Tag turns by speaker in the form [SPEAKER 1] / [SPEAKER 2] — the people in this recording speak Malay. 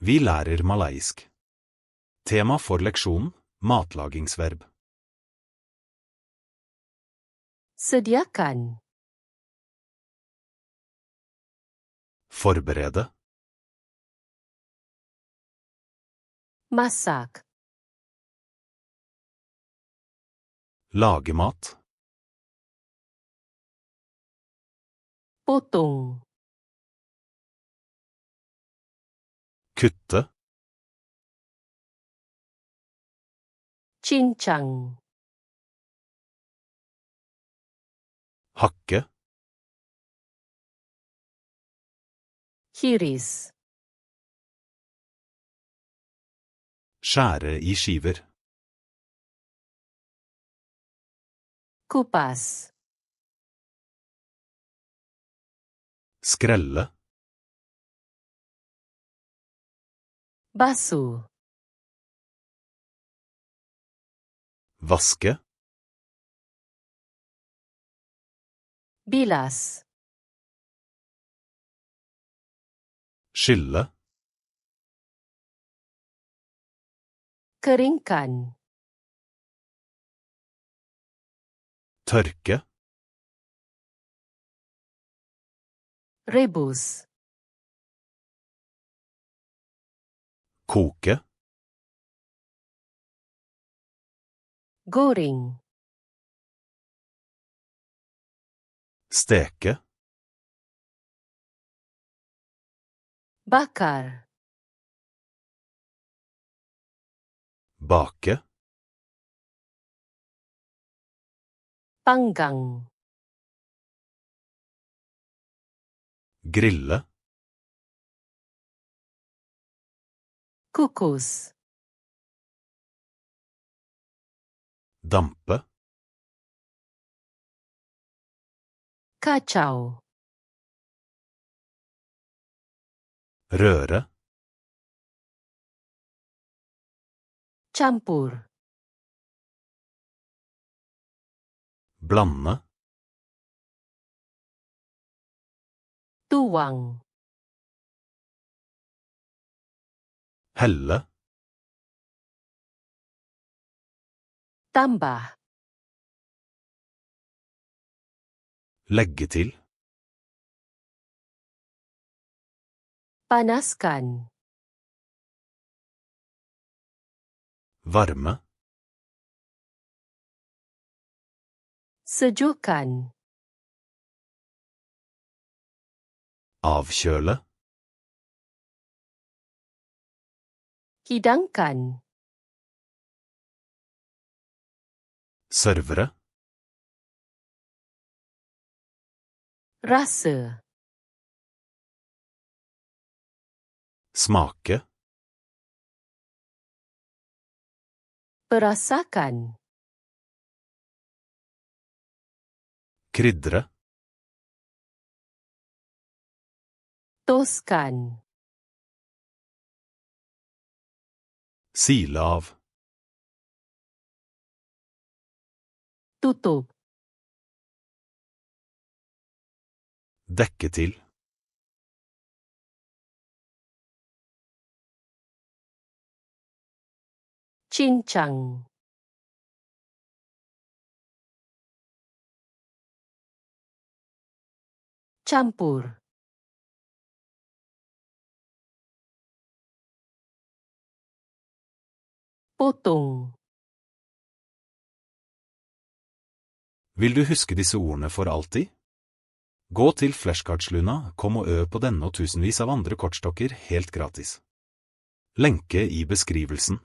[SPEAKER 1] Vi lærer malayisk. Tema for leksjonen, matlagingsverb.
[SPEAKER 2] Sediakan.
[SPEAKER 1] Forberede.
[SPEAKER 2] Masak.
[SPEAKER 1] Lage mat.
[SPEAKER 2] Potong.
[SPEAKER 1] Kutte.
[SPEAKER 2] Cincang.
[SPEAKER 1] Hakke.
[SPEAKER 2] Hiris.
[SPEAKER 1] Skjære i skiver.
[SPEAKER 2] Kupas.
[SPEAKER 1] Skrelle.
[SPEAKER 2] Basuh.
[SPEAKER 1] Vaske.
[SPEAKER 2] Bilas.
[SPEAKER 1] Skylle.
[SPEAKER 2] Keringkan.
[SPEAKER 1] Tørke.
[SPEAKER 2] Rebus.
[SPEAKER 1] Koke.
[SPEAKER 2] Goreng.
[SPEAKER 1] Steke.
[SPEAKER 2] Bakar.
[SPEAKER 1] Bake.
[SPEAKER 2] Panggang.
[SPEAKER 1] Grille.
[SPEAKER 2] Kukus.
[SPEAKER 1] Dampe.
[SPEAKER 2] Kacau.
[SPEAKER 1] Røre.
[SPEAKER 2] Campur.
[SPEAKER 1] Blande.
[SPEAKER 2] Tuang.
[SPEAKER 1] Helle.
[SPEAKER 2] Tambah.
[SPEAKER 1] Legge til.
[SPEAKER 2] Panaskan.
[SPEAKER 1] Varme.
[SPEAKER 2] Sejukkan.
[SPEAKER 1] Avkjøle.
[SPEAKER 2] Hidangkan.
[SPEAKER 1] Servere.
[SPEAKER 2] Rasa.
[SPEAKER 1] Smake.
[SPEAKER 2] Perasakan.
[SPEAKER 1] Krydre.
[SPEAKER 2] Toskan.
[SPEAKER 1] Sile av.
[SPEAKER 2] Tutup.
[SPEAKER 1] Dekke til.
[SPEAKER 2] Cincang. Campur. Potong.
[SPEAKER 1] Vil du huske disse ordene for alltid? Gå til flashcardsluna, kom og øv på denne og tusenvis av andre kortstokker helt gratis. Lenke i beskrivelsen.